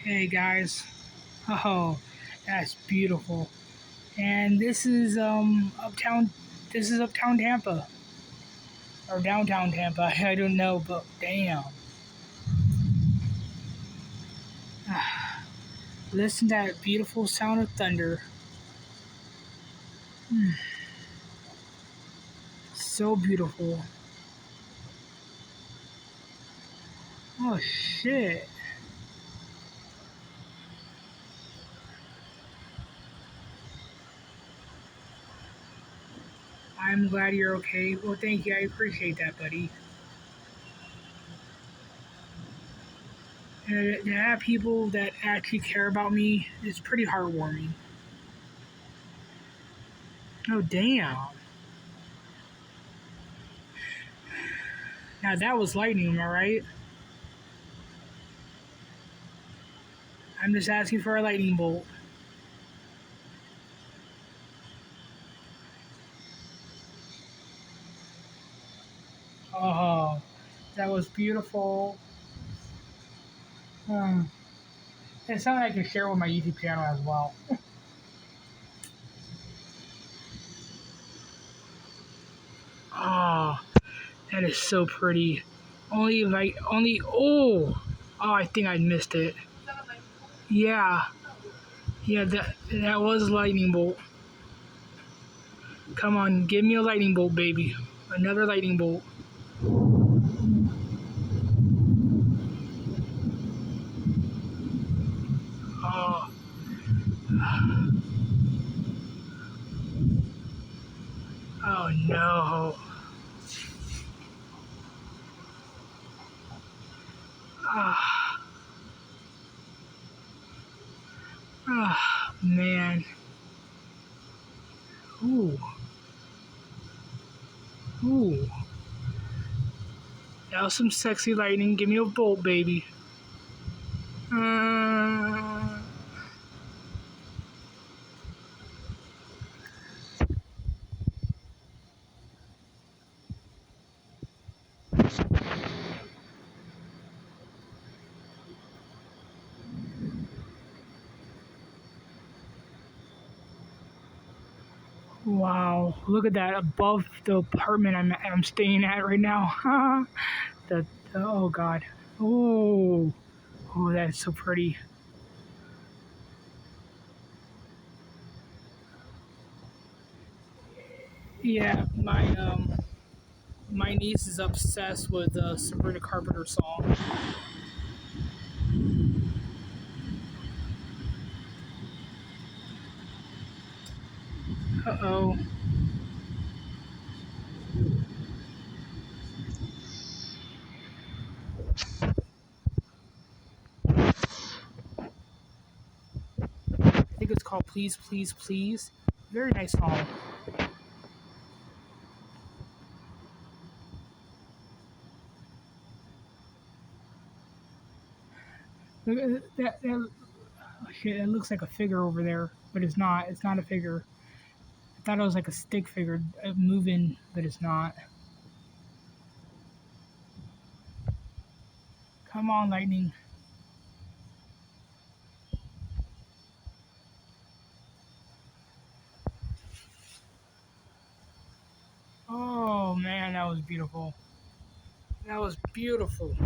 Hey guys. Oh, that's beautiful. And this is uptown Tampa or downtown Tampa. I don't know, but damn. Listen to that beautiful sound of thunder. So beautiful. Oh shit. I'm glad you're okay. Well, thank you. I appreciate that, buddy. And to have people that actually care about me is pretty heartwarming. Oh damn. Now that was lightning, am I right? I'm just asking for a lightning bolt. Oh, that was beautiful. Hmm. It's something I can share with my YouTube channel as well. Oh, that is so pretty. Oh, I think I missed it. Yeah, yeah, that was a lightning bolt. Come on, give me a lightning bolt, baby. Another lightning bolt. Oh, oh no. Ah, man. Ooh, ooh. That was some sexy lightning. Give me a bolt, baby. Uh, Wow, look at that above the apartment I'm staying at right now. the, oh god. Oh, oh, that's so pretty. Yeah, my niece is obsessed with the Sabrina Carpenter song. Uh oh. I think it's called Please, Please, Please. Very nice song. Look at oh shit, it looks like a figure over there, but it's not. It's not a figure. I thought it was like a stick figure moving, but it's not. Come on, lightning. Oh man, that was beautiful. That was beautiful.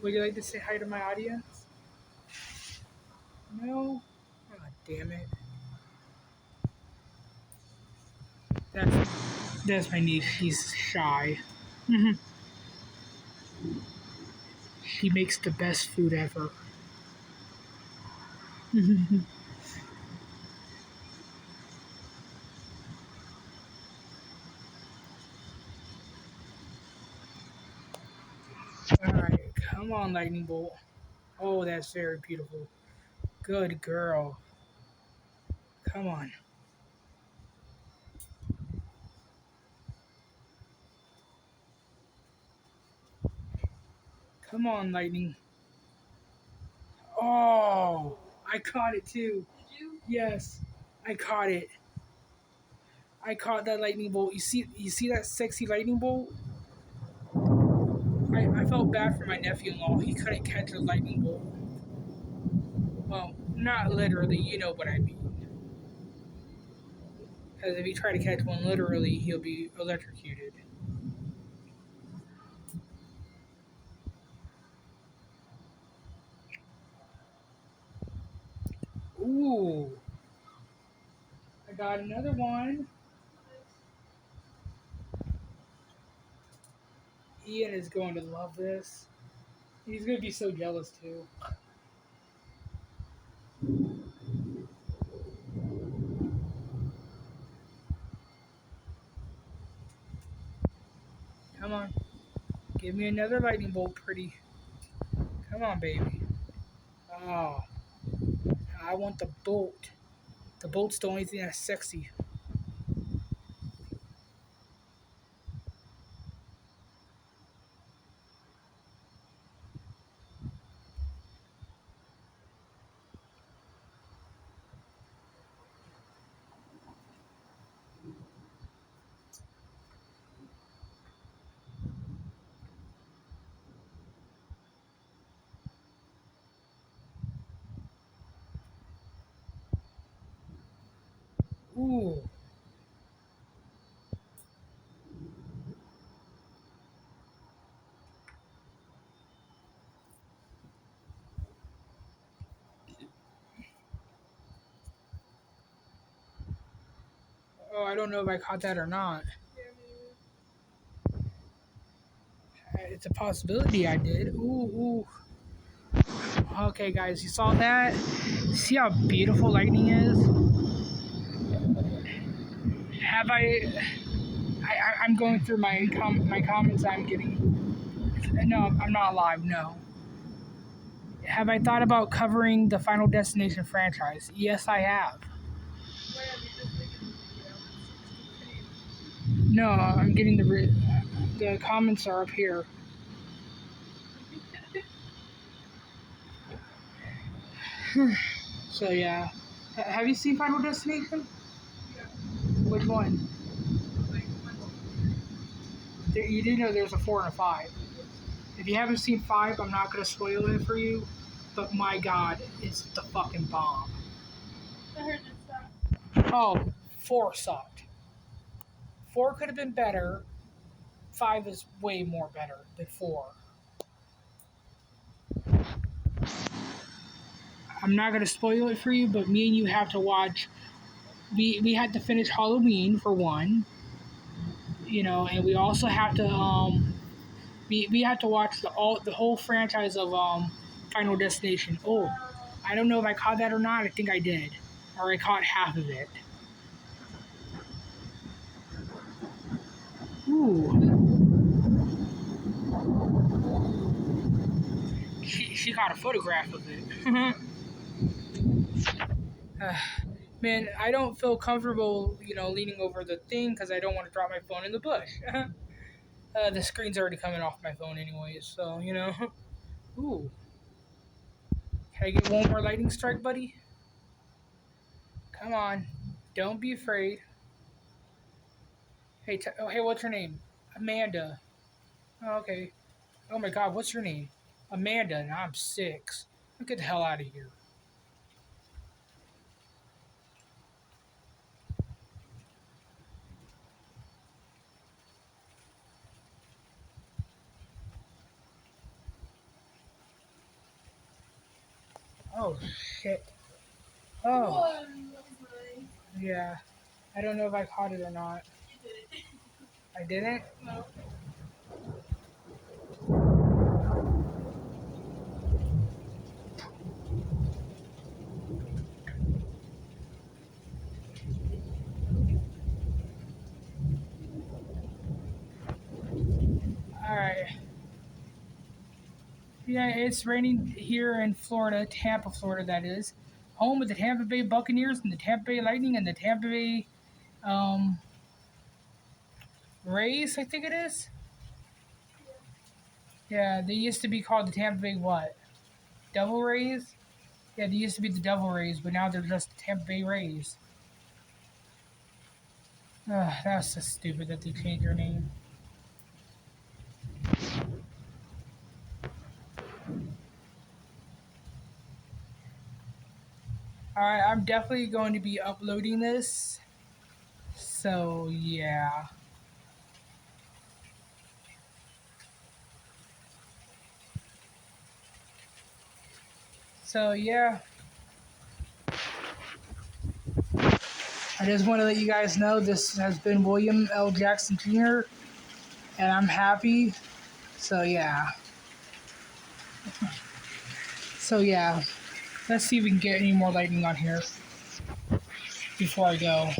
Would you like to say hi to my audience? No? Oh, damn it. That's my niece. She's shy. She makes the best food ever. Alright, come on, lightning bolt. Oh, that's very beautiful. Good girl. Come on. Come on, lightning. Oh, I caught it too. Did you? Yes, I caught it. I caught that lightning bolt. You see that sexy lightning bolt? I felt bad for my nephew-in-law. He couldn't catch a lightning bolt. Well, not literally. You know what I mean. Because if you try to catch one literally, he'll be electrocuted. Ooh, I got another one. Ian is going to love this. He's going to be so jealous too. Come on. Give me another lightning bolt, pretty. Come on, baby. Oh, I want the bolt. The bolt's the only thing that's sexy. Ooh. Oh, I don't know if I caught that or not. Yeah, It's a possibility I did. Ooh, ooh. Okay, guys, you saw that? See how beautiful lightning is? Have I'm going through my comments I'm getting. No, I'm not live. No. Have I thought about covering the Final Destination franchise? Yes, I have. why are we just making the video? No, I'm getting the comments are up here. So yeah. Have you seen Final Destination? Yeah, Which one? like 1, 2, 3. You did know there's a 4 and a 5. Yes. If you haven't seen 5, I'm not gonna spoil it for you. But my God, it's the fucking bomb. I heard it's that. Oh, 4 sucked. 4 could have been better. 5 is way more better than 4. I'm not gonna spoil it for you, but me and you have to watch. We had to finish Halloween for one, and we also have to we had to watch the whole franchise of Final Destination. Oh, I don't know if I caught that or not. I think I did, or I caught half of it. Ooh, she caught a photograph of it. Uh, Man, I don't feel comfortable, leaning over the thing because I don't want to drop my phone in the bush. The screen's already coming off my phone anyways, so Ooh, can I get one more lightning strike, buddy? Come on, don't be afraid. Hey, hey, what's your name? Amanda. Oh, okay. Oh my God, what's your name? Amanda, and I'm 6. Get the hell out of here. Oh shit. Oh, One. That was nice. yeah. I don't know if I caught it or not. You did it. I didn't. No. All right. Yeah, it's raining here in Florida, Tampa, Florida, that is. Home of the Tampa Bay Buccaneers and the Tampa Bay Lightning and the Tampa Bay um, Rays, I think it is. Yeah, they used to be called the Tampa Bay what? Devil Rays? Yeah, they used to be the Devil Rays, but now they're just the Tampa Bay Rays. Ugh, that's so stupid that they changed their name. Alright, I'm definitely going to be uploading this. So, yeah. So, yeah. I just want to let you guys know this has been William L. Jackson Jr., and I'm happy. So, yeah. So, yeah. Let's see if we can get any more lightning on here before I go.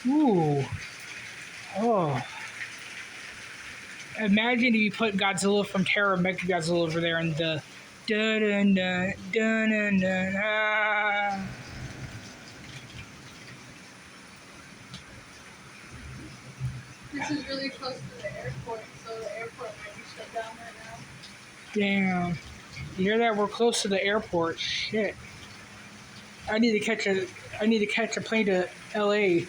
Ooh. Oh. Imagine if you put Godzilla from Terror Mecha Godzilla over there and the dun dun dun dun dun dun ah. This is really close to the airport, so the airport might be shut down right now. Damn. You hear that? We're close to the airport. Shit. I need to catch a plane to LA.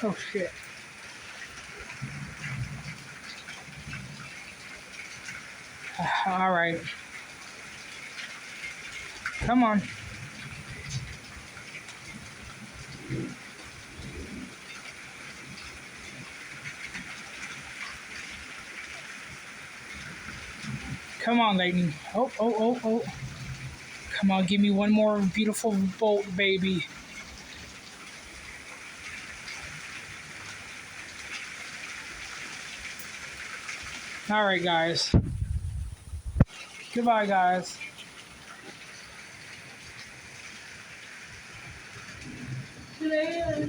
Oh shit. All right. Come on. Come on, lightning. Oh, oh, oh, oh. Come on, give me one more beautiful bolt, baby. All right, guys. Goodbye, guys. Today,